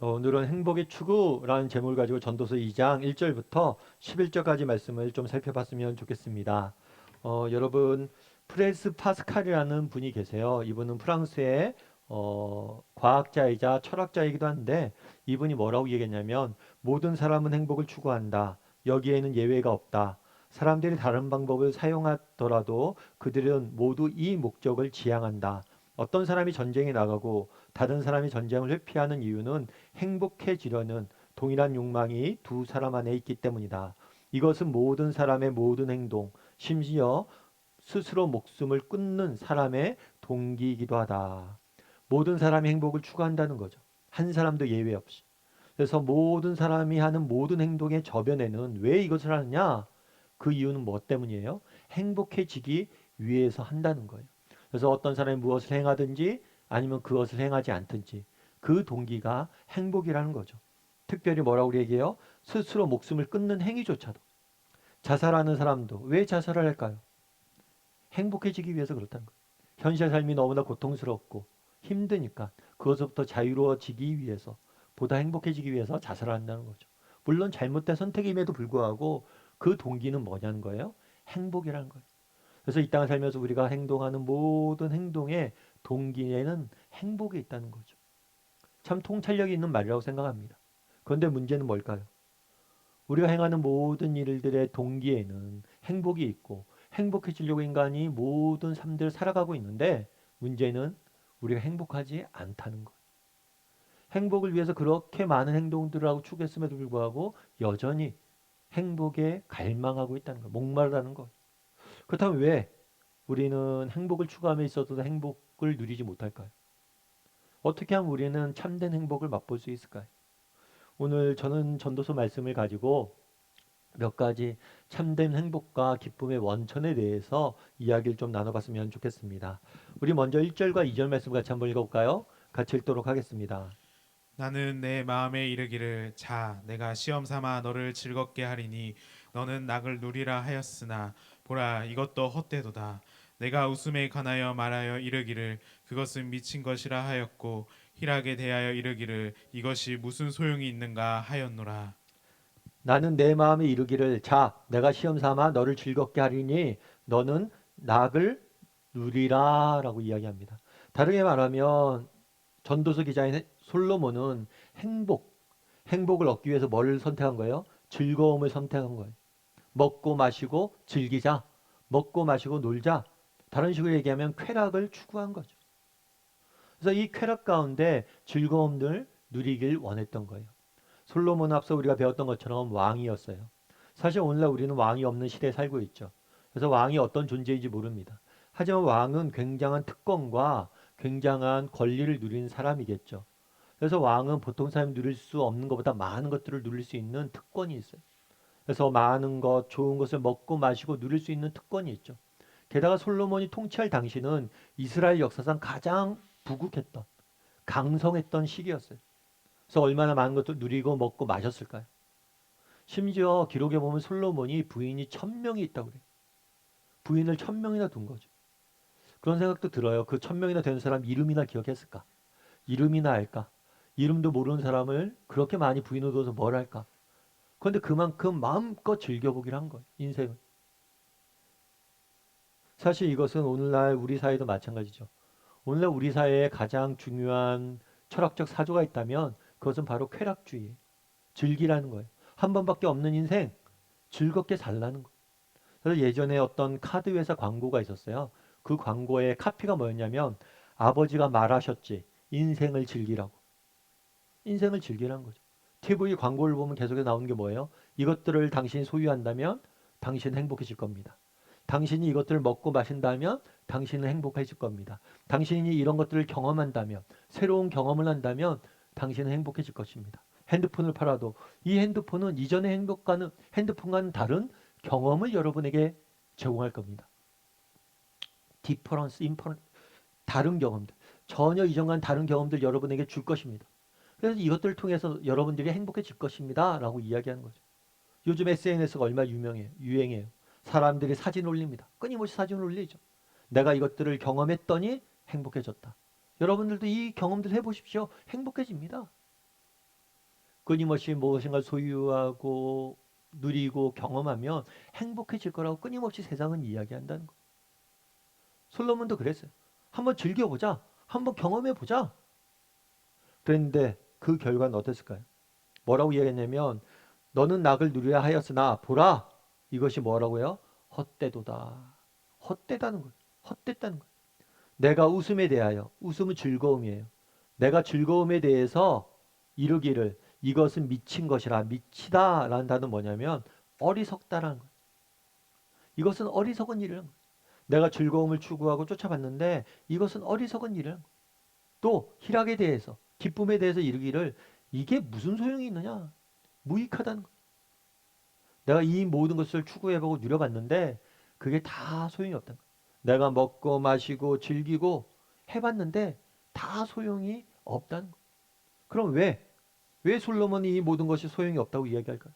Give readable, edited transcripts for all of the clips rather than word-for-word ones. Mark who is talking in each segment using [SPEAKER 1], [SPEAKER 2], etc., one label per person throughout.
[SPEAKER 1] 오늘은 행복의 추구라는 제목을 가지고 전도서 2장 1절부터 11절까지 말씀을 좀 살펴봤으면 좋겠습니다. 여러분 프레스 파스칼이라는 분이 계세요. 이분은 프랑스의 과학자이자 철학자이기도 한데 이분이 뭐라고 얘기했냐면 모든 사람은 행복을 추구한다. 여기에는 예외가 없다. 사람들이 다른 방법을 사용하더라도 그들은 모두 이 목적을 지향한다. 어떤 사람이 전쟁에 나가고 다른 사람이 전쟁을 회피하는 이유는 행복해지려는 동일한 욕망이 두 사람 안에 있기 때문이다. 이것은 모든 사람의 모든 행동, 심지어 스스로 목숨을 끊는 사람의 동기이기도 하다. 모든 사람이 행복을 추구한다는 거죠. 한 사람도 예외 없이. 그래서 모든 사람이 하는 모든 행동의 저변에는 왜 이것을 하느냐? 그 이유는 뭐 때문이에요? 행복해지기 위해서 한다는 거예요. 그래서 어떤 사람이 무엇을 행하든지 아니면 그것을 행하지 않든지 그 동기가 행복이라는 거죠. 특별히 뭐라고 얘기해요? 스스로 목숨을 끊는 행위조차도. 자살하는 사람도 왜 자살을 할까요? 행복해지기 위해서 그렇다는 거예요. 현실 삶이 너무나 고통스럽고 힘드니까 그것부터 자유로워지기 위해서 보다 행복해지기 위해서 자살을 한다는 거죠. 물론 잘못된 선택임에도 불구하고 그 동기는 뭐냐는 거예요? 행복이라는 거예요. 그래서 이 땅을 살면서 우리가 행동하는 모든 행동의 동기에는 행복이 있다는 거죠. 참 통찰력이 있는 말이라고 생각합니다. 그런데 문제는 뭘까요? 우리가 행하는 모든 일들의 동기에는 행복이 있고 행복해지려고 인간이 모든 삶들을 살아가고 있는데 문제는 우리가 행복하지 않다는 것. 행복을 위해서 그렇게 많은 행동들을 하고 추구했음에도 불구하고 여전히 행복에 갈망하고 있다는 것, 목마르다는 것. 그렇다면 왜 우리는 행복을 추구함에 있어서도 행복을 누리지 못할까요? 어떻게 하면 우리는 참된 행복을 맛볼 수 있을까요? 오늘 저는 전도서 말씀을 가지고 몇 가지 참된 행복과 기쁨의 원천에 대해서 이야기를 좀 나눠봤으면 좋겠습니다. 우리 먼저 1절과 2절 말씀 같이 한번 읽어볼까요? 같이 읽도록 하겠습니다.
[SPEAKER 2] 나는 내 마음에 이르기를 자 내가 시험 삼아 너를 즐겁게 하리니 너는 낙을 누리라 하였으나 보라 이것도 헛되도다. 내가 웃음에 관하여 말하여 이르기를 그것은 미친 것이라 하였고 희락에 대하여 이르기를 이것이 무슨 소용이 있는가 하였노라.
[SPEAKER 1] 나는 내 마음에 이르기를 자 내가 시험 삼아 너를 즐겁게 하리니 너는 낙을 누리라 라고 이야기합니다. 다르게 말하면 전도서 기자인 솔로몬은 행복을 얻기 위해서 뭘 선택한 거예요? 즐거움을 선택한 거예요. 먹고 마시고 즐기자. 먹고 마시고 놀자. 다른 식으로 얘기하면 쾌락을 추구한 거죠. 그래서 이 쾌락 가운데 즐거움을 누리길 원했던 거예요. 솔로몬은 앞서 우리가 배웠던 것처럼 왕이었어요. 사실 오늘날 우리는 왕이 없는 시대에 살고 있죠. 그래서 왕이 어떤 존재인지 모릅니다. 하지만 왕은 굉장한 특권과 굉장한 권리를 누리는 사람이겠죠. 그래서 왕은 보통 사람이 누릴 수 없는 것보다 많은 것들을 누릴 수 있는 특권이 있어요. 그래서 많은 것, 좋은 것을 먹고 마시고 누릴 수 있는 특권이 있죠. 게다가 솔로몬이 통치할 당시는 이스라엘 역사상 가장 부국했던, 강성했던 시기였어요. 그래서 얼마나 많은 것들 누리고 먹고 마셨을까요? 심지어 기록에 보면 솔로몬이 부인이 1000명이 있다고 그래요. 부인을 1000명이나 둔 거죠. 그런 생각도 들어요. 그 1000명이나 되는 사람 이름이나 기억했을까? 이름이나 알까? 이름도 모르는 사람을 그렇게 많이 부인을 둬서 뭘 할까? 그런데 그만큼 마음껏 즐겨보기를 한 거예요. 인생을. 사실 이것은 오늘날 우리 사회도 마찬가지죠. 오늘날 우리 사회에 가장 중요한 철학적 사조가 있다면 그것은 바로 쾌락주의예요. 즐기라는 거예요. 한 번밖에 없는 인생 즐겁게 살라는 거예요. 그래서 예전에 어떤 카드 회사 광고가 있었어요. 그 광고의 카피가 뭐였냐면 아버지가 말하셨지 인생을 즐기라고. 인생을 즐기라는 거죠. TV 광고를 보면 계속해서 나오는 게 뭐예요? 이것들을 당신이 소유한다면 당신은 행복해질 겁니다. 당신이 이것들을 먹고 마신다면 당신은 행복해질 겁니다. 당신이 이런 것들을 경험한다면 새로운 경험을 한다면 당신은 행복해질 것입니다. 핸드폰을 팔아도 이 핸드폰은 이전의 행복과는 핸드폰과는 다른 경험을 여러분에게 제공할 겁니다. 디퍼런스, 인퍼런스, 다른 경험들. 전혀 이전과는 다른 경험들 여러분에게 줄 것입니다. 그래서 이것들을 통해서 여러분들이 행복해질 것입니다. 라고 이야기하는 거죠. 요즘 SNS가 얼마나 유행해요. 사람들이 사진 올립니다. 끊임없이 사진 올리죠. 내가 이것들을 경험했더니 행복해졌다. 여러분들도 이 경험들 해보십시오. 행복해집니다. 끊임없이 무엇인가 소유하고 누리고 경험하면 행복해질 거라고 끊임없이 세상은 이야기한다는 거예요. 솔로몬도 그랬어요. 한번 즐겨보자. 한번 경험해보자. 그랬는데 그 결과는 어땠을까요? 뭐라고 이야기했냐면 너는 낙을 누리라 하였으나 보라 이것이 뭐라고요? 헛되도다. 헛되다는 거예요. 헛됐다는 거예요. 내가 웃음에 대하여 웃음은 즐거움이에요. 내가 즐거움에 대해서 이루기를 이것은 미친 것이라 미치다라는 단어는 뭐냐면 어리석다라는 거예요. 이것은 어리석은 일이라는 거예요. 내가 즐거움을 추구하고 쫓아봤는데 이것은 어리석은 일이라는 거예요. 또 희락에 대해서 기쁨에 대해서 이루기를 이게 무슨 소용이 있느냐? 무익하다는 거예요. 내가 이 모든 것을 추구해보고 누려봤는데 그게 다 소용이 없다는 거예요. 내가 먹고 마시고 즐기고 해봤는데 다 소용이 없다는 거예요. 그럼 왜 솔로몬이 이 모든 것이 소용이 없다고 이야기할까요?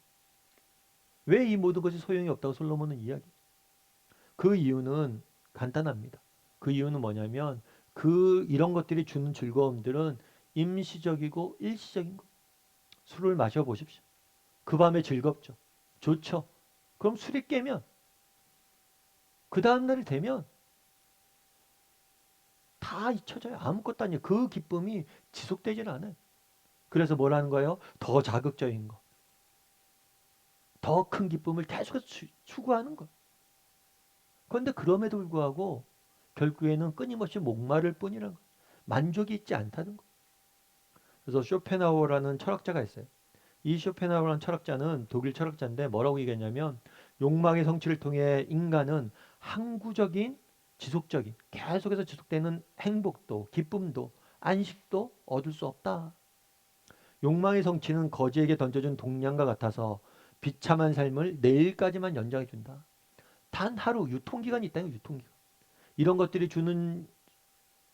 [SPEAKER 1] 왜 이 모든 것이 소용이 없다고 솔로몬은 이야기? 그 이유는 간단합니다. 그 이유는 뭐냐면 이런 것들이 주는 즐거움들은 임시적이고 일시적인 거. 술을 마셔보십시오. 그 밤에 즐겁죠. 좋죠. 그럼 술이 깨면 그 다음날이 되면 다 잊혀져요. 아무것도 아니에요. 그 기쁨이 지속되질 않아요. 그래서 뭐라는 거예요? 더 자극적인 거. 더 큰 기쁨을 계속해서 추구하는 거. 그런데 그럼에도 불구하고 결국에는 끊임없이 목마를 뿐이라는 거. 만족이 있지 않다는 거. 그래서 쇼펜하우어라는 철학자가 있어요. 이 쇼펜하우어라는 철학자는 독일 철학자인데 뭐라고 얘기했냐면 욕망의 성취를 통해 인간은 항구적인 지속적인 계속해서 지속되는 행복도 기쁨도 안식도 얻을 수 없다. 욕망의 성취는 거지에게 던져준 동량과 같아서 비참한 삶을 내일까지만 연장해 준다. 단 하루 유통기간이 있다는 거예요. 유통기간. 이런 것들이 주는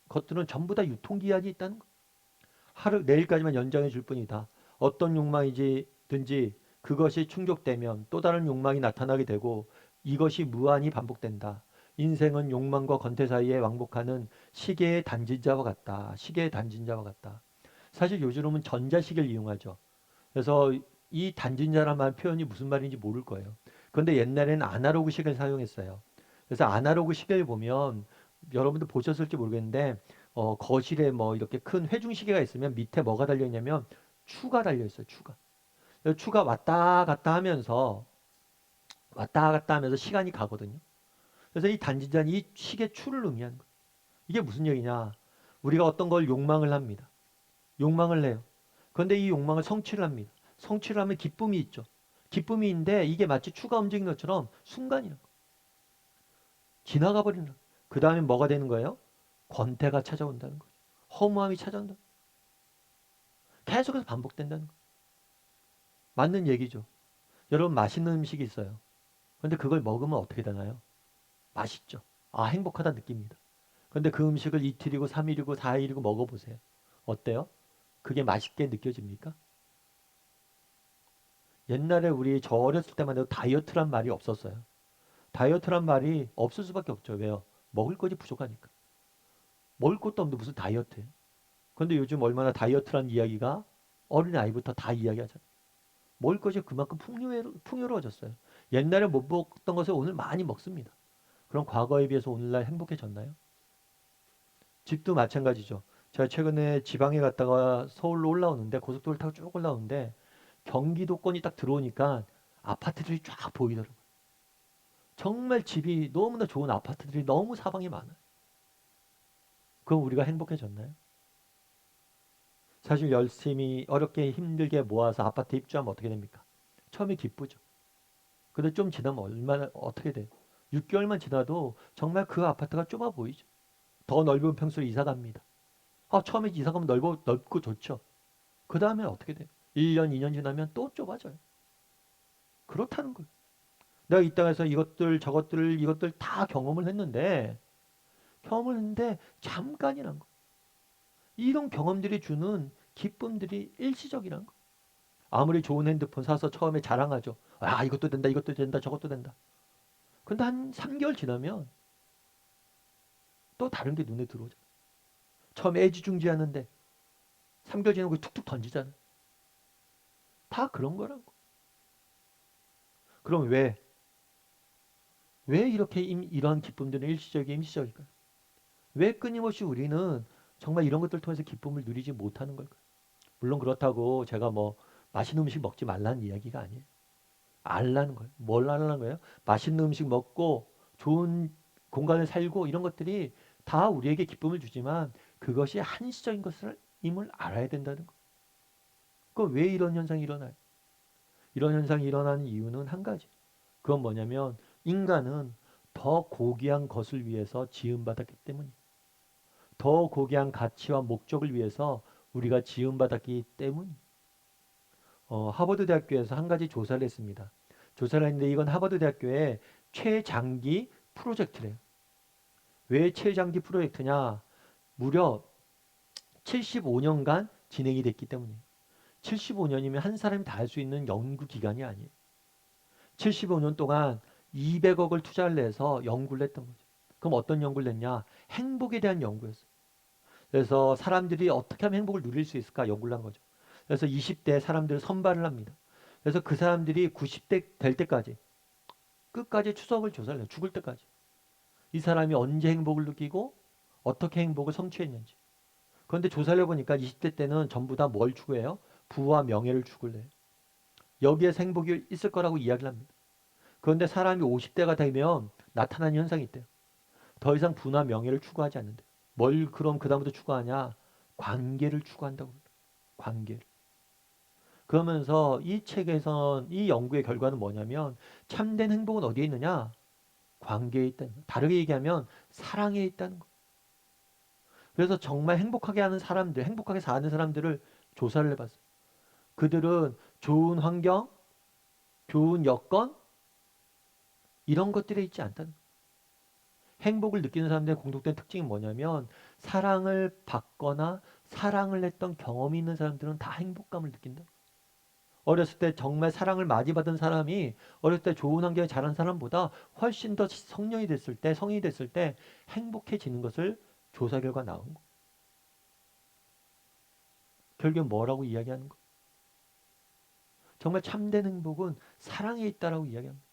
[SPEAKER 1] 것들은 전부 다 유통기한이 있다는 거예요. 하루 내일까지만 연장해 줄 뿐이다. 어떤 욕망이든지 그것이 충족되면 또 다른 욕망이 나타나게 되고 이것이 무한히 반복된다. 인생은 욕망과 권태 사이에 왕복하는 시계의 단진자와 같다. 시계의 단진자와 같다. 사실 요즘은 전자시계를 이용하죠. 그래서 이 단진자란 말 표현이 무슨 말인지 모를 거예요. 그런데 옛날에는 아날로그 시계를 사용했어요. 그래서 아날로그 시계를 보면 여러분들 보셨을지 모르겠는데 거실에 뭐 이렇게 큰 회중 시계가 있으면 밑에 뭐가 달려 있냐면 추가 달려 있어요. 추가. 그래서 추가 왔다 갔다 하면서 시간이 가거든요. 그래서 이 단진자는 이 시계 추를 의미하는 거예요. 이게 무슨 얘기냐? 우리가 어떤 걸 욕망을 합니다. 욕망을 해요. 그런데 이 욕망을 성취를 합니다. 성취를 하면 기쁨이 있죠. 기쁨이 있는데 이게 마치 추가 움직이는 것처럼 순간이란 거예요. 지나가 버리는 거예요. 그 다음에 뭐가 되는 거예요? 권태가 찾아온다는 거죠. 허무함이 찾아온다. 계속해서 반복된다는 거예요. 맞는 얘기죠. 여러분 맛있는 음식이 있어요. 그런데 그걸 먹으면 어떻게 되나요? 맛있죠. 아 행복하다 느낍니다. 그런데 그 음식을 이틀이고 3일이고 4일이고 먹어보세요. 어때요? 그게 맛있게 느껴집니까? 옛날에 저 어렸을 때만 해도 다이어트란 말이 없었어요. 다이어트란 말이 없을 수밖에 없죠. 왜요? 먹을 것이 부족하니까. 먹을 것도 없는데 무슨 다이어트예요? 그런데 요즘 얼마나 다이어트란 이야기가 어린아이부터 다 이야기하잖아요. 먹을 것이 그만큼 풍요로워졌어요. 옛날에 못 먹던 것을 오늘 많이 먹습니다. 그럼 과거에 비해서 오늘날 행복해졌나요? 집도 마찬가지죠. 제가 최근에 지방에 갔다가 서울로 올라오는데 고속도로를 타고 쭉 올라오는데 경기도권이 딱 들어오니까 아파트들이 쫙 보이더라고요. 정말 집이 너무나 좋은 아파트들이 너무 사방에 많아요. 그럼 우리가 행복해졌나요? 사실 열심히 어렵게 힘들게 모아서 아파트 입주하면 어떻게 됩니까? 처음에 기쁘죠. 근데 좀 지나면 얼마나 어떻게 돼요? 6개월만 지나도 정말 그 아파트가 좁아 보이죠. 더 넓은 평수로 이사 갑니다. 처음에 이사 가면 넓고 좋죠. 그 다음에 어떻게 돼요? 1년, 2년 지나면 또 좁아져요. 그렇다는 거예요. 내가 이 땅에서 이것들 다 경험을 했는데 잠깐이란 거예요. 이런 경험들이 주는 기쁨들이 일시적이란 거예요. 아무리 좋은 핸드폰 사서 처음에 자랑하죠. 아, 이것도 된다, 저것도 된다. 근데 한 3개월 지나면 또 다른 게 눈에 들어오죠. 처음에 애지중지하는데 3개월 지나고 툭툭 던지잖아요. 다 그런 거라고. 그럼 왜 이렇게 이러한 기쁨들은 일시적이고 임시적일까요? 왜 끊임없이 우리는 정말 이런 것들 통해서 기쁨을 누리지 못하는 걸까요? 물론 그렇다고 제가 뭐 맛있는 음식 먹지 말라는 이야기가 아니에요. 알라는 거예요. 뭘 알라는 거예요? 맛있는 음식 먹고 좋은 공간에 살고 이런 것들이 다 우리에게 기쁨을 주지만 그것이 한시적인 것을 임을 알아야 된다는 거예요. 그럼 왜 이런 현상이 일어나요? 이런 현상이 일어나는 이유는 한 가지. 그건 뭐냐면 인간은 더 고귀한 것을 위해서 지음받았기 때문이에요. 더 고귀한 가치와 목적을 위해서 우리가 지음받았기 때문이에요. 하버드 대학교에서 한 가지 조사를 했습니다. 조사를 했는데 이건 하버드 대학교의 최장기 프로젝트래요. 왜 최장기 프로젝트냐? 무려 75년간 진행이 됐기 때문이에요. 75년이면 한 사람이 다 할 수 있는 연구 기간이 아니에요. 75년 동안 200억을 투자를 해서 연구를 했던 거죠. 그럼 어떤 연구를 했냐? 행복에 대한 연구였어요. 그래서 사람들이 어떻게 하면 행복을 누릴 수 있을까 연구를 한 거죠. 그래서 20대 사람들을 선발을 합니다. 그래서 그 사람들이 90대 될 때까지 끝까지 추적을 조사를 해요. 죽을 때까지. 이 사람이 언제 행복을 느끼고 어떻게 행복을 성취했는지. 그런데 조사를 해보니까 20대 때는 전부 다 뭘 추구해요? 부와 명예를 추구해요. 여기에서 행복이 있을 거라고 이야기를 합니다. 그런데 사람이 50대가 되면 나타나는 현상이 있대요. 더 이상 부나 명예를 추구하지 않는데. 뭘 그럼 그다음부터 추구하냐? 관계를 추구한다고 합니다. 관계를. 그러면서 이 책에선 이 연구의 결과는 뭐냐면 참된 행복은 어디에 있느냐? 관계에 있다는 거예요. 다르게 얘기하면 사랑에 있다는 거예요. 그래서 정말 행복하게 하는 사람들, 행복하게 사는 사람들을 조사를 해봤어요. 그들은 좋은 환경, 좋은 여건 이런 것들에 있지 않다는 거예요. 행복을 느끼는 사람들의 공통된 특징이 뭐냐면 사랑을 받거나 사랑을 했던 경험이 있는 사람들은 다 행복감을 느낀다. 어렸을 때 정말 사랑을 많이 받은 사람이 어렸을 때 좋은 환경에 자란 사람보다 훨씬 더 성년이 됐을 때, 성인이 됐을 때 행복해지는 것을 조사 결과 나온 거. 결국엔 뭐라고 이야기하는 거? 정말 참된 행복은 사랑에 있다라고 이야기합니다.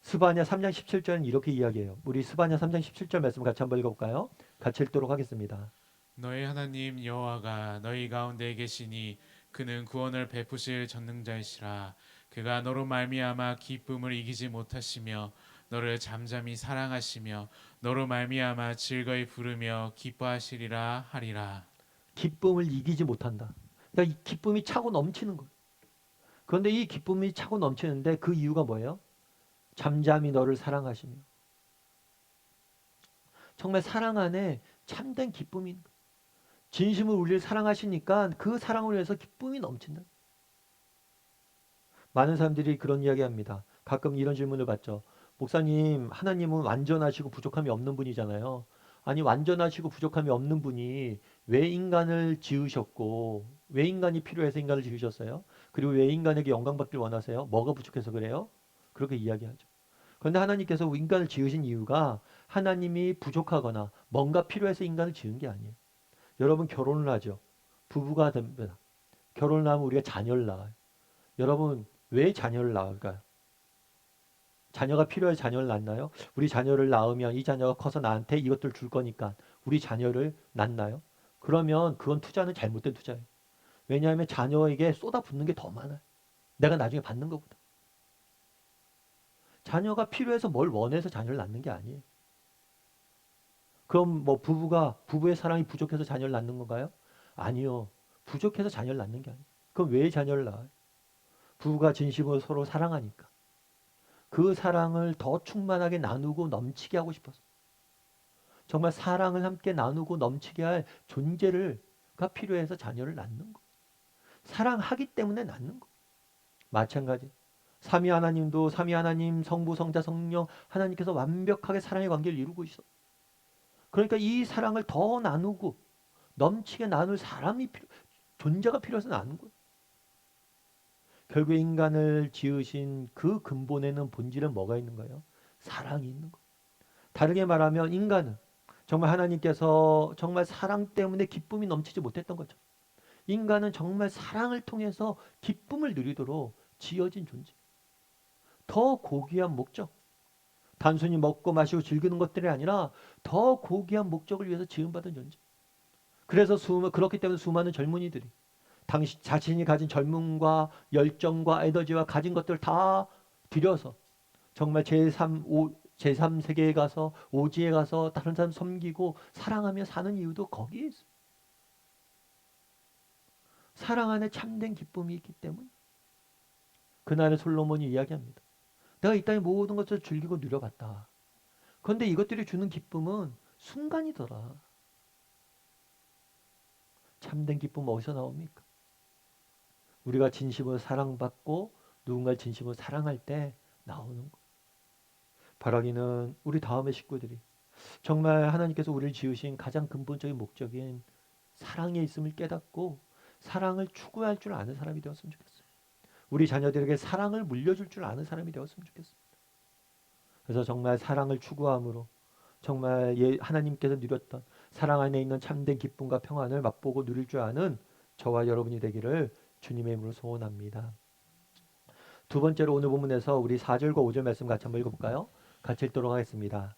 [SPEAKER 1] 스바냐 3장 17절은 이렇게 이야기해요. 우리 스바냐 3장 17절 말씀 같이 한번 읽어볼까요? 같이 읽도록 하겠습니다.
[SPEAKER 2] 너희 하나님 여호와가 너희 가운데 계시니 그는 구원을 베푸실 전능자이시라. 그가 너로 말미암아 기쁨을 이기지 못하시며 너를 잠잠히 사랑하시며 너로 말미암아 즐거이 부르며 기뻐하시리라 하리라.
[SPEAKER 1] 기쁨을 이기지 못한다. 그러니까 이 기쁨이 차고 넘치는 거예요. 그런데 이 기쁨이 차고 넘치는데 그 이유가 뭐예요? 잠잠히 너를 사랑하시며. 정말 사랑 안에 참된 기쁨이 있는 거예요. 진심으로 우리를 사랑하시니까 그 사랑을 위해서 기쁨이 넘친다. 많은 사람들이 그런 이야기 합니다. 가끔 이런 질문을 받죠. 목사님, 하나님은 완전하시고 부족함이 없는 분이잖아요. 아니, 완전하시고 부족함이 없는 분이 왜 인간을 지으셨고, 왜 인간이 필요해서 인간을 지으셨어요? 그리고 왜 인간에게 영광받길 원하세요? 뭐가 부족해서 그래요? 그렇게 이야기하죠. 그런데 하나님께서 인간을 지으신 이유가 하나님이 부족하거나 뭔가 필요해서 인간을 지은 게 아니에요. 여러분 결혼을 하죠. 부부가 됩니다. 결혼을 하면 우리가 자녀를 낳아요. 여러분 왜 자녀를 낳을까요? 자녀가 필요해서 자녀를 낳나요? 우리 자녀를 낳으면 이 자녀가 커서 나한테 이것들 줄 거니까 우리 자녀를 낳나요? 그러면 그건 투자는 잘못된 투자예요. 왜냐하면 자녀에게 쏟아붓는 게 더 많아요. 내가 나중에 받는 것보다. 자녀가 필요해서 뭘 원해서 자녀를 낳는 게 아니에요. 그럼 뭐 부부의 사랑이 부족해서 자녀를 낳는 건가요? 아니요. 부족해서 자녀를 낳는 게 아니에요. 그럼 왜 자녀를 낳아요? 부부가 진심으로 서로 사랑하니까. 그 사랑을 더 충만하게 나누고 넘치게 하고 싶어서. 정말 사랑을 함께 나누고 넘치게 할 존재가 필요해서 자녀를 낳는 거. 사랑하기 때문에 낳는 거. 마찬가지. 삼위 하나님도 삼위 하나님, 성부, 성자, 성령 하나님께서 완벽하게 사랑의 관계를 이루고 있어. 그러니까 이 사랑을 더 나누고 넘치게 나눌 존재가 필요해서 나누는 거예요. 결국 인간을 지으신 그 근본에는 본질은 뭐가 있는 거예요? 사랑이 있는 거예요. 다르게 말하면 인간은 정말 하나님께서 정말 사랑 때문에 기쁨이 넘치지 못했던 거죠. 인간은 정말 사랑을 통해서 기쁨을 누리도록 지어진 존재. 더 고귀한 목적. 단순히 먹고 마시고 즐기는 것들이 아니라 더 고귀한 목적을 위해서 지음받은 존재. 그래서 그렇기 때문에 수많은 젊은이들이 당시 자신이 가진 젊음과 열정과 에너지와 가진 것들을 다 들여서 정말 제3세계에 가서 오지에 가서 다른 사람 섬기고 사랑하며 사는 이유도 거기에 있어요. 사랑 안에 참된 기쁨이 있기 때문에. 그날의 솔로몬이 이야기합니다. 내가 이 땅의 모든 것을 즐기고 누려봤다. 그런데 이것들이 주는 기쁨은 순간이더라. 참된 기쁨은 어디서 나옵니까? 우리가 진심으로 사랑받고 누군가를 진심으로 사랑할 때 나오는 거. 바라기는 우리 다음의 식구들이 정말 하나님께서 우리를 지으신 가장 근본적인 목적인 사랑에 있음을 깨닫고 사랑을 추구할 줄 아는 사람이 되었으면 좋겠어요. 우리 자녀들에게 사랑을 물려줄 줄 아는 사람이 되었으면 좋겠습니다. 그래서 정말 사랑을 추구함으로 정말 하나님께서 누렸던 사랑 안에 있는 참된 기쁨과 평안을 맛보고 누릴 줄 아는 저와 여러분이 되기를 주님의 이름으로 소원합니다. 두 번째로 오늘 본문에서 우리 4절과 5절 말씀 같이 한번 읽어볼까요? 같이 읽도록 하겠습니다.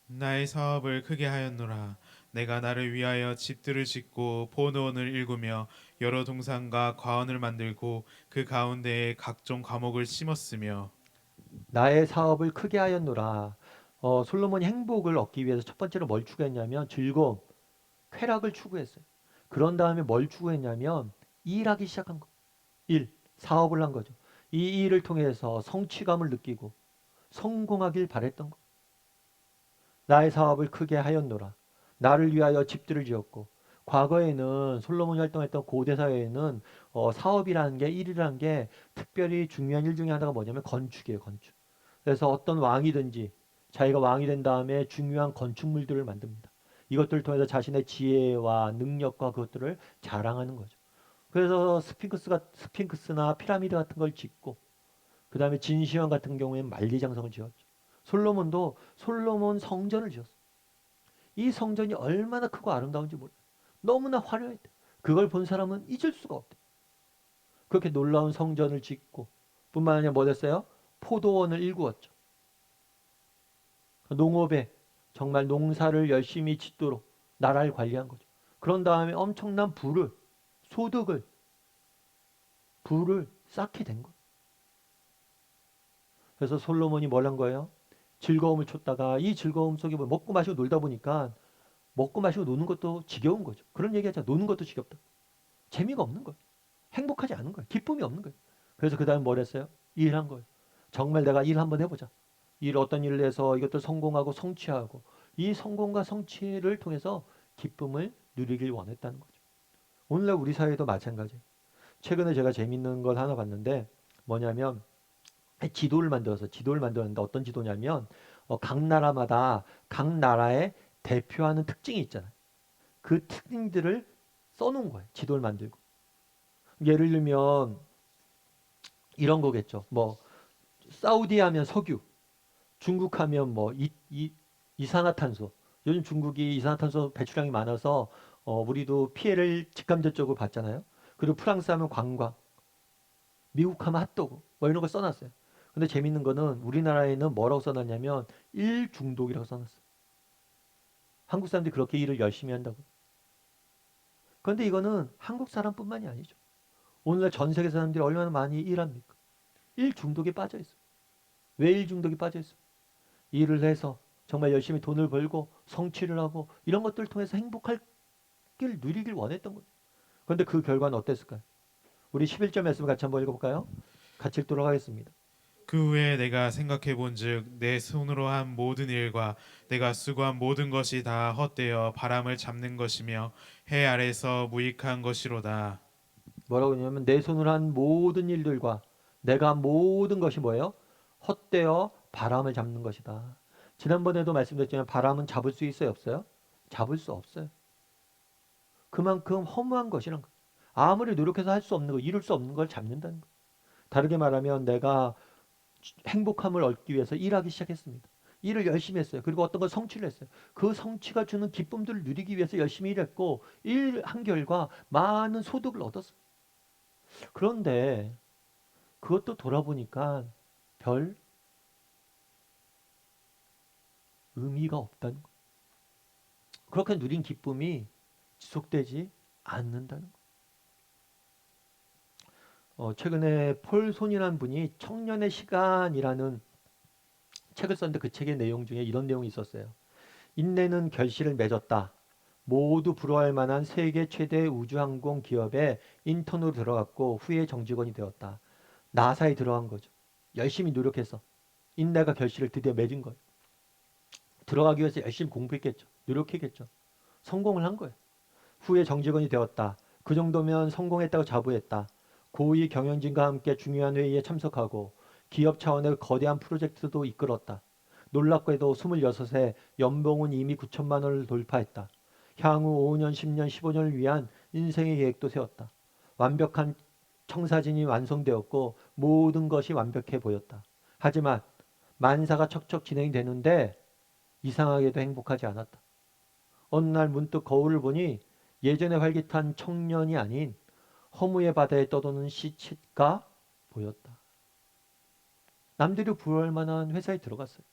[SPEAKER 2] 나의 사업을 크게 하였노라. 내가 나를 위하여 집들을 짓고 포도원을 일구며 여러 동산과 과원을 만들고 그 가운데에 각종 과목을 심었으며.
[SPEAKER 1] 나의 사업을 크게 하였노라. 솔로몬이 행복을 얻기 위해서 첫 번째로 뭘 추구했냐면 즐거움, 쾌락을 추구했어요. 그런 다음에 뭘 추구했냐면 일하기 시작한 거. 사업을 한 거죠. 이 일을 통해서 성취감을 느끼고 성공하길 바랬던 거. 나의 사업을 크게 하였노라. 나를 위하여 집들을 지었고 과거에는 솔로몬이 활동했던 고대 사회에는 사업이라는 게 일이라는 게 특별히 중요한 일 중에 하나가 뭐냐면 건축이에요. 건축. 그래서 어떤 왕이든지 자기가 왕이 된 다음에 중요한 건축물들을 만듭니다. 이것들을 통해서 자신의 지혜와 능력과 그것들을 자랑하는 거죠. 그래서 스핑크스나 피라미드 같은 걸 짓고 그 다음에 진시황 같은 경우에는 만리장성을 지었죠. 솔로몬도 솔로몬 성전을 지었어요. 이 성전이 얼마나 크고 아름다운지 몰라요. 너무나 화려했대. 그걸 본 사람은 잊을 수가 없대. 그렇게 놀라운 성전을 짓고 뿐만 아니라 뭐 됐어요? 포도원을 일구었죠. 농업에 정말 농사를 열심히 짓도록 나라를 관리한 거죠. 그런 다음에 엄청난 부를 쌓게 된 거예요. 그래서 솔로몬이 뭘 한 거예요? 즐거움을 쫓다가 이 즐거움 속에 먹고 마시고 놀다 보니까 먹고 마시고 노는 것도 지겨운 거죠. 그런 얘기 하잖아. 노는 것도 지겹다. 재미가 없는 거예요. 행복하지 않은 거예요. 기쁨이 없는 거예요. 그래서 그 다음에 뭘 했어요? 일한 거예요. 정말 내가 일 한번 해보자. 어떤 일을 해서 이것도 성공하고 성취하고 이 성공과 성취를 통해서 기쁨을 누리길 원했다는 거죠. 오늘날 우리 사회도 마찬가지예요. 최근에 제가 재밌는 걸 하나 봤는데 뭐냐면 지도를 만들었는데 어떤 지도냐면 각 나라마다 각 나라의 대표하는 특징이 있잖아요. 그 특징들을 써놓은 거예요. 지도를 만들고. 예를 들면 이런 거겠죠. 뭐 사우디 하면 석유, 중국 하면 뭐 이산화탄소. 요즘 중국이 이산화탄소 배출량이 많아서 우리도 피해를 직간접적으로 받잖아요. 그리고 프랑스 하면 관광, 미국 하면 핫도그 뭐 이런 걸 써놨어요. 근데 재밌는 거는 우리나라에는 뭐라고 써놨냐면 일 중독이라고 써놨어요. 한국 사람들이 그렇게 일을 열심히 한다고. 그런데 이거는 한국 사람뿐만이 아니죠. 오늘날 전 세계 사람들이 얼마나 많이 일합니까? 일 중독에 빠져 있어요. 왜 일 중독에 빠져 있어요? 일을 해서 정말 열심히 돈을 벌고 성취를 하고 이런 것들을 통해서 행복할 길 누리길 원했던 거죠. 그런데 그 결과는 어땠을까요? 우리 11절 말씀 같이 한번 읽어볼까요? 같이 읽도록 하겠습니다.
[SPEAKER 2] 그 후에 내가 생각해 본즉 내 손으로 한 모든 일과 내가 수고한 모든 것이 다 헛되어 바람을 잡는 것이며 해 아래서 무익한 것이로다.
[SPEAKER 1] 뭐라고 하냐면 내 손으로 한 모든 일들과 내가 한 모든 것이 뭐예요? 헛되어 바람을 잡는 것이다. 지난번에도 말씀드렸지만 바람은 잡을 수 있어요, 없어요? 잡을 수 없어요. 그만큼 허무한 것이란 거예요. 아무리 노력해서 할 수 없는 거, 이룰 수 없는 걸 잡는다는 거예요. 다르게 말하면 내가 행복함을 얻기 위해서 일하기 시작했습니다. 일을 열심히 했어요. 그리고 어떤 걸 성취를 했어요. 그 성취가 주는 기쁨들을 누리기 위해서 열심히 일했고 일한 결과 많은 소득을 얻었어요. 그런데 그것도 돌아보니까 별 의미가 없다는 거예요. 그렇게 누린 기쁨이 지속되지 않는다는 거예요. 최근에 폴 손이라는 분이 청년의 시간이라는 책을 썼는데 그 책의 내용 중에 이런 내용이 있었어요. 인내는 결실을 맺었다. 모두 부러워할 만한 세계 최대 우주항공 기업에 인턴으로 들어갔고 후에 정직원이 되었다. 나사에 들어간 거죠. 열심히 노력해서 인내가 결실을 드디어 맺은 거예요. 들어가기 위해서 열심히 공부했겠죠. 노력했겠죠. 성공을 한 거예요. 후에 정직원이 되었다. 그 정도면 성공했다고 자부했다. 고위 경영진과 함께 중요한 회의에 참석하고 기업 차원의 거대한 프로젝트도 이끌었다. 놀랍게도 26세 연봉은 이미 9천만 원을 돌파했다. 향후 5년, 10년, 15년을 위한 인생의 계획도 세웠다. 완벽한 청사진이 완성되었고 모든 것이 완벽해 보였다. 하지만 만사가 척척 진행이 되는데 이상하게도 행복하지 않았다. 어느 날 문득 거울을 보니 예전에 활기찬 청년이 아닌 허무의 바다에 떠도는 시체가 보였다. 남들이 부러워할 만한 회사에 들어갔어요.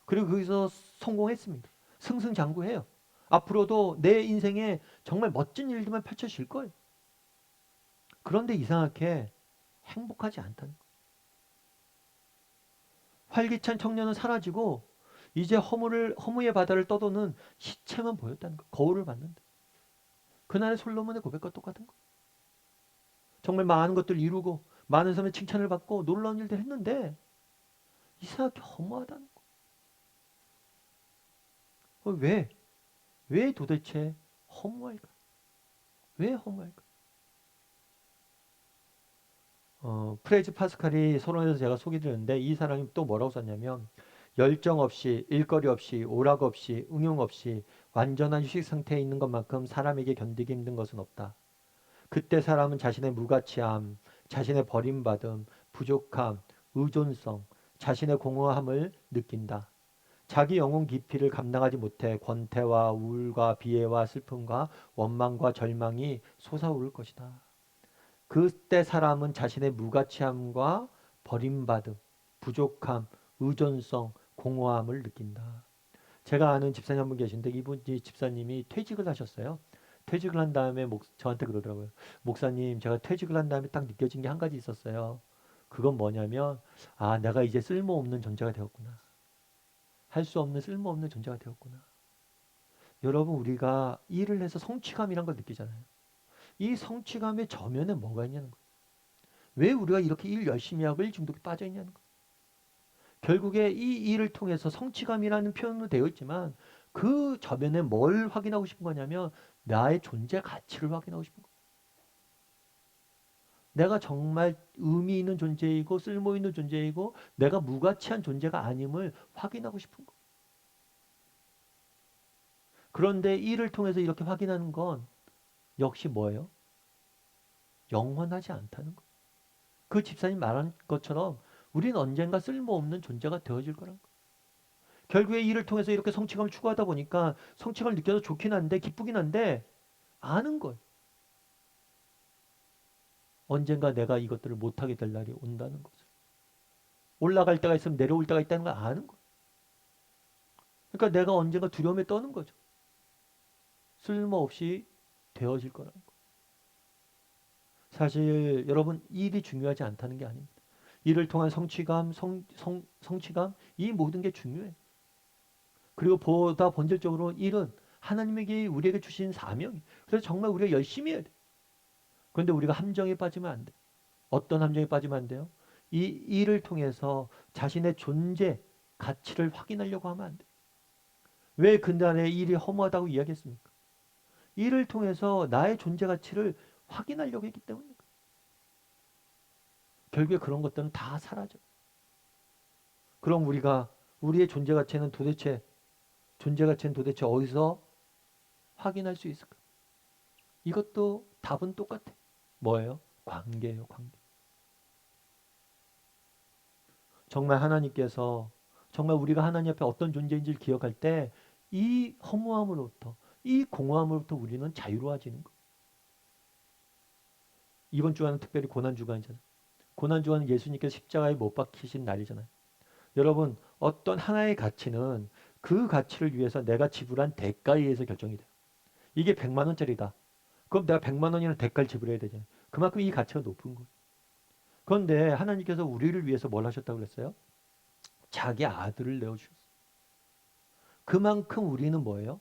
[SPEAKER 1] 그리고 거기서 성공했습니다. 승승장구해요. 앞으로도 내 인생에 정말 멋진 일들만 펼쳐질 거예요. 그런데 이상하게 행복하지 않다는 거예요. 활기찬 청년은 사라지고 이제 허무의 바다를 떠도는 시체만 보였다는 거예요. 거울을 봤는데. 그날의 솔로몬의 고백과 똑같은 거예요. 정말 많은 것들을 이루고 많은 사람의 칭찬을 받고 놀라운 일들을 했는데 이상하게 허무하다는 거예요. 왜? 왜 도대체 허무할까? 왜 허무할까? 프레즈 파스칼이 서론에서 제가 소개드렸는데 이 사람이 또 뭐라고 썼냐면 열정 없이 일거리 없이 오락 없이 응용 없이 완전한 휴식 상태에 있는 것만큼 사람에게 견디기 힘든 것은 없다. 그때 사람은 자신의 무가치함, 자신의 버림받음, 부족함, 의존성, 자신의 공허함을 느낀다. 자기 영혼 깊이를 감당하지 못해 권태와 우울과 비애와 슬픔과 원망과 절망이 솟아오를 것이다. 그때 사람은 자신의 무가치함과 버림받음, 부족함, 의존성, 공허함을 느낀다. 제가 아는 집사님 한 분 계신데 이분이 집사님이 퇴직을 하셨어요. 퇴직을 한 다음에 저한테 그러더라고요. 목사님, 제가 퇴직을 한 다음에 딱 느껴진 게 한 가지 있었어요. 그건 뭐냐면, 아, 내가 이제 쓸모없는 존재가 되었구나. 할 수 없는 쓸모없는 존재가 되었구나. 여러분, 우리가 일을 해서 성취감이란 걸 느끼잖아요. 이 성취감의 저면에 뭐가 있냐는 거예요. 왜 우리가 이렇게 일 열심히 하고 일 중독에 빠져 있냐는 거예요. 결국에 이 일을 통해서 성취감이라는 표현으로 되어 있지만 그 저면에 뭘 확인하고 싶은 거냐면 나의 존재 가치를 확인하고 싶은 거예요. 내가 정말 의미 있는 존재이고 쓸모 있는 존재이고 내가 무가치한 존재가 아님을 확인하고 싶은 거예요. 그런데 일을 통해서 이렇게 확인하는 건 역시 뭐예요? 영원하지 않다는 거예요. 그 집사님 말한 것처럼 우리는 언젠가 쓸모없는 존재가 되어질 거라는 거예요. 결국에 일을 통해서 이렇게 성취감을 추구하다 보니까 성취감을 느껴서 좋긴 한데 기쁘긴 한데 아는 거예요. 언젠가 내가 이것들을 못하게 될 날이 온다는 것을. 올라갈 때가 있으면 내려올 때가 있다는 걸 아는 거예요. 그러니까 내가 언젠가 두려움에 떠는 거죠. 쓸모없이 되어질 거라는 거예요. 사실 여러분 일이 중요하지 않다는 게 아닙니다. 일을 통한 성취감, 성취감 이 모든 게 중요해요. 그리고 보다 본질적으로 일은 하나님에게 우리에게 주신 사명이. 그래서 정말 우리가 열심히 해야 돼. 그런데 우리가 함정에 빠지면 안 돼. 어떤 함정에 빠지면 안 돼요? 이 일을 통해서 자신의 존재 가치를 확인하려고 하면 안 돼. 왜 근단의 일이 허무하다고 이야기했습니까? 일을 통해서 나의 존재 가치를 확인하려고 했기 때문입니다. 결국에 그런 것들은 다 사라져. 그럼 우리의 존재 가치는 도대체 어디서 확인할 수 있을까? 이것도 답은 똑같아. 뭐예요? 관계예요, 관계. 정말 하나님께서 정말 우리가 하나님 앞에 어떤 존재인지를 기억할 때 이 허무함으로부터, 이 공허함으로부터 우리는 자유로워지는 거예요. 이번 주간은 특별히 고난주간이잖아요. 고난주간은 예수님께서 십자가에 못 박히신 날이잖아요. 여러분, 어떤 하나의 가치는 그 가치를 위해서 내가 지불한 대가에 의해서 결정이 돼요. 이게 100만 원짜리다. 그럼 내가 100만 원이라는 대가를 지불해야 되잖아요. 그만큼 이 가치가 높은 거예요. 그런데 하나님께서 우리를 위해서 뭘 하셨다고 그랬어요? 자기 아들을 내어주셨어요. 그만큼 우리는 뭐예요?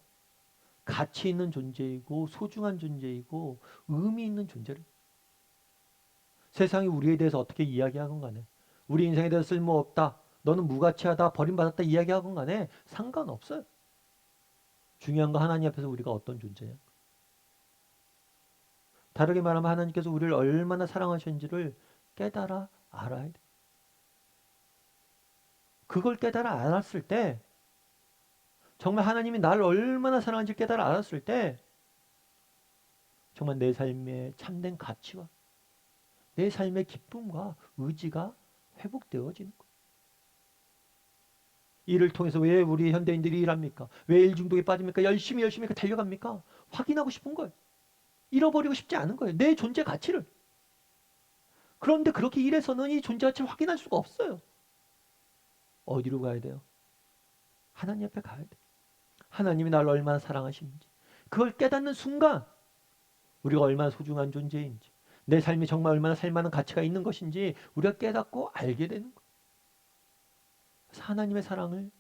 [SPEAKER 1] 가치 있는 존재이고 소중한 존재이고 의미 있는 존재를. 세상이 우리에 대해서 어떻게 이야기하건 간에, 우리 인생에 대해서 쓸모없다, 너는 무가치하다, 버림받았다 이야기하건 간에 상관없어요. 중요한 건 하나님 앞에서 우리가 어떤 존재냐. 다르게 말하면 하나님께서 우리를 얼마나 사랑하셨는지를 깨달아 알아야 돼. 그걸 깨달아 알았을 때, 정말 하나님이 나를 얼마나 사랑하는지 깨달아 알았을 때, 정말 내 삶의 참된 가치와 내 삶의 기쁨과 의지가 회복되어지는 거예요. 이를 통해서 왜 우리 현대인들이 일합니까? 왜 일중독에 빠집니까? 열심히 달려갑니까? 확인하고 싶은 거예요. 잃어버리고 싶지 않은 거예요. 내 존재 가치를. 그런데 그렇게 일해서는 이 존재 가치를 확인할 수가 없어요. 어디로 가야 돼요? 하나님 앞에 가야 돼. 하나님이 나를 얼마나 사랑하시는지. 그걸 깨닫는 순간 우리가 얼마나 소중한 존재인지, 내 삶이 정말 얼마나 살만한 가치가 있는 것인지 우리가 깨닫고 알게 되는 거예요. 그래서 하나님의 사랑을,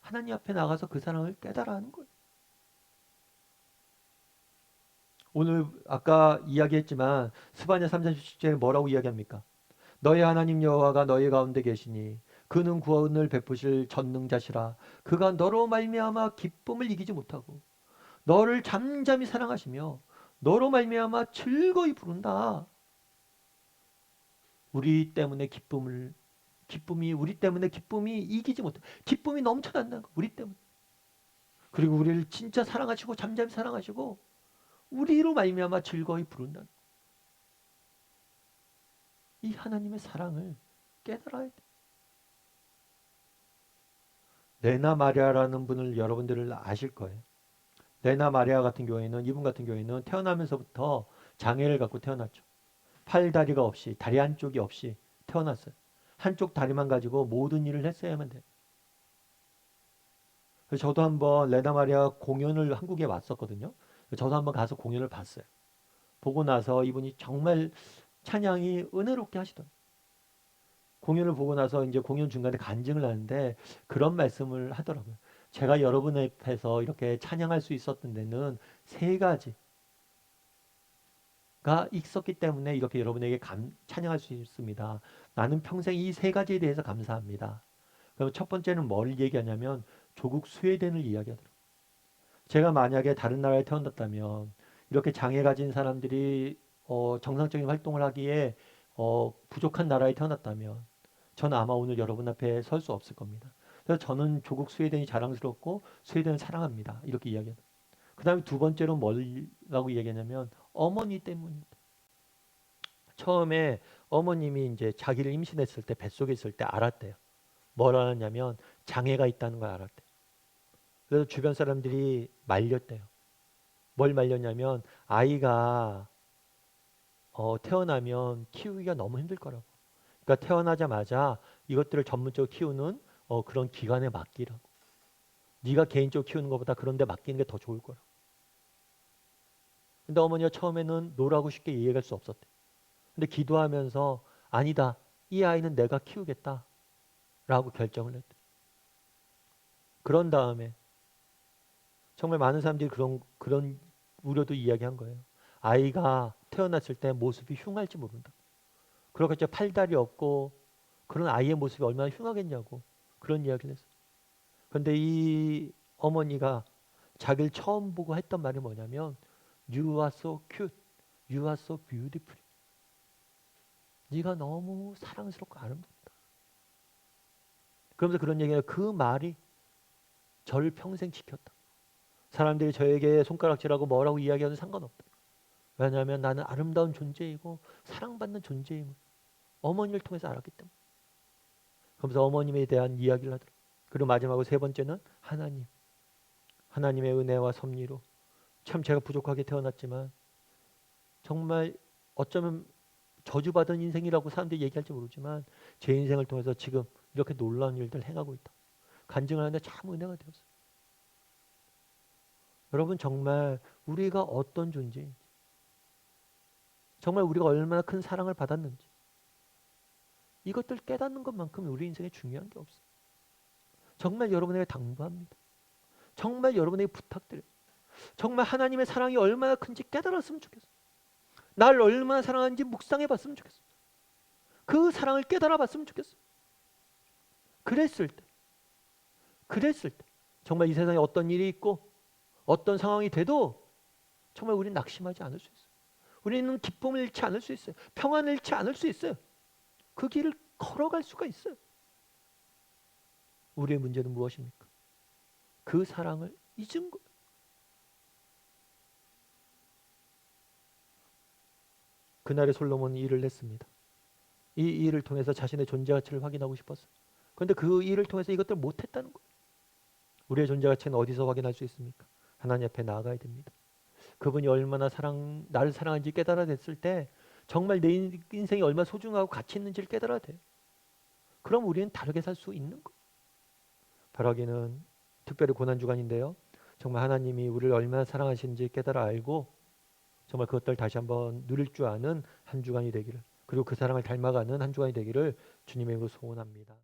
[SPEAKER 1] 하나님 앞에 나가서 그 사랑을 깨달아 하는 거예요. 오늘 아까 이야기했지만 스바냐 3장 10절에 뭐라고 이야기합니까? 너희 하나님 여호와가 너희 가운데 계시니 그는 구원을 베푸실 전능자시라. 그가 너로 말미암아 기쁨을 이기지 못하고 너를 잠잠히 사랑하시며 너로 말미암아 즐거이 부른다. 우리 때문에 우리 때문에 기쁨이 이기지 못해. 기쁨이 넘쳐난다는 거. 우리 때문에. 그리고 우리를 진짜 사랑하시고 잠잠히 사랑하시고 우리로 말미암아 즐거이 부른다는 거. 이 하나님의 사랑을 깨달아야 돼. 레나 마리아라는 분을 여러분들 아실 거예요. 레나 마리아 같은 경우에는, 이분 같은 경우에는 태어나면서부터 장애를 갖고 태어났죠. 팔 다리가 없이, 다리 한쪽이 없이 태어났어요. 한쪽 다리만 가지고 모든 일을 했어야만 돼요. 그래서 저도 한번 레나 마리아 공연을 한국에 왔었거든요. 저도 한번 가서 공연을 봤어요. 보고 나서 이분이 정말 찬양이 은혜롭게 하시더라고요. 공연을 보고 나서 이제 공연 중간에 간증을 하는데 그런 말씀을 하더라고요. 제가 여러분 앞에서 이렇게 찬양할 수 있었던 데는 세 가지가 있었기 때문에 이렇게 여러분에게 찬양할 수 있습니다. 나는 평생 이 세 가지에 대해서 감사합니다. 그럼 첫 번째는 뭘 얘기하냐면 조국 스웨덴을 이야기하더라고요. 제가 만약에 다른 나라에 태어났다면 이렇게 장애 가진 사람들이 정상적인 활동을 하기에 부족한 나라에 태어났다면 저는 아마 오늘 여러분 앞에 설 수 없을 겁니다. 그래서 저는 조국 스웨덴이 자랑스럽고 스웨덴을 사랑합니다. 이렇게 이야기합니다. 그 다음에 두 번째로 뭐라고 이야기하냐면 어머니 때문입니다. 처음에 어머님이 이제 자기를 임신했을 때 뱃속에 있을 때 알았대요. 뭘 알았냐면 장애가 있다는 걸 알았대요. 그래서 주변 사람들이 말렸대요. 뭘 말렸냐면 아이가 태어나면 키우기가 너무 힘들 거라고. 그러니까 태어나자마자 이것들을 전문적으로 키우는 그런 기관에 맡기라고. 네가 개인적으로 키우는 것보다 그런 데 맡기는 게 더 좋을 거라고. 근데 어머니가 처음에는 노라고 쉽게 이해할 수 없었대. 근데 기도하면서 아니다. 이 아이는 내가 키우겠다. 라고 결정을 했대. 그런 다음에 정말 많은 사람들이 그런 우려도 이야기한 거예요. 아이가 태어났을 때 모습이 흉할지 모른다. 그렇겠죠. 팔다리 없고 그런 아이의 모습이 얼마나 흉하겠냐고 그런 이야기를 했어요. 그런데 이 어머니가 자기를 처음 보고 했던 말이 뭐냐면 You are so cute. You are so beautiful. 네가 너무 사랑스럽고 아름답다. 그러면서 그런 얘기가 그 말이 저를 평생 지켰다. 사람들이 저에게 손가락질하고 뭐라고 이야기하는 상관없다. 왜냐하면 나는 아름다운 존재이고 사랑받는 존재임을 어머니를 통해서 알았기 때문에. 그러면서 어머님에 대한 이야기를 하더라. 그리고 마지막으로 세 번째는 하나님. 하나님의 은혜와 섭리로 참 제가 부족하게 태어났지만 정말 어쩌면 저주받은 인생이라고 사람들이 얘기할지 모르지만 제 인생을 통해서 지금 이렇게 놀라운 일들을 행하고 있다. 간증을 하는데 참 은혜가 되었어요. 여러분 정말 우리가 어떤 존재인지, 정말 우리가 얼마나 큰 사랑을 받았는지 이것들 깨닫는 것만큼 우리 인생에 중요한 게 없어요. 정말 여러분에게 당부합니다. 정말 여러분에게 부탁드려요. 정말 하나님의 사랑이 얼마나 큰지 깨달았으면 좋겠어요. 날 얼마나 사랑하는지 묵상해 봤으면 좋겠어요. 그 사랑을 깨달아 봤으면 좋겠어요. 그랬을 때 정말 이 세상에 어떤 일이 있고 어떤 상황이 돼도 정말 우리는 낙심하지 않을 수 있어요. 우리는 기쁨을 잃지 않을 수 있어요. 평안을 잃지 않을 수 있어요. 그 길을 걸어갈 수가 있어요. 우리의 문제는 무엇입니까? 그 사랑을 잊은 거예요. 그날의 솔로몬은 일을 했습니다. 이 일을 통해서 자신의 존재 가치를 확인하고 싶었어요. 그런데 그 일을 통해서 이것들을 못했다는 거예요. 우리의 존재 가치는 어디서 확인할 수 있습니까? 하나님 앞에 나아가야 됩니다. 그분이 얼마나 나를 사랑하는지 깨달아냈을 때 정말 내 인생이 얼마나 소중하고 가치 있는지를 깨달아야 돼요. 그럼 우리는 다르게 살 수 있는 거예요. 바라기는 특별히 고난주간인데요. 정말 하나님이 우리를 얼마나 사랑하시는지 깨달아 알고 정말 그것들 다시 한번 누릴 줄 아는 한 주간이 되기를, 그리고 그 사랑을 닮아가는 한 주간이 되기를 주님의 이름으로 소원합니다.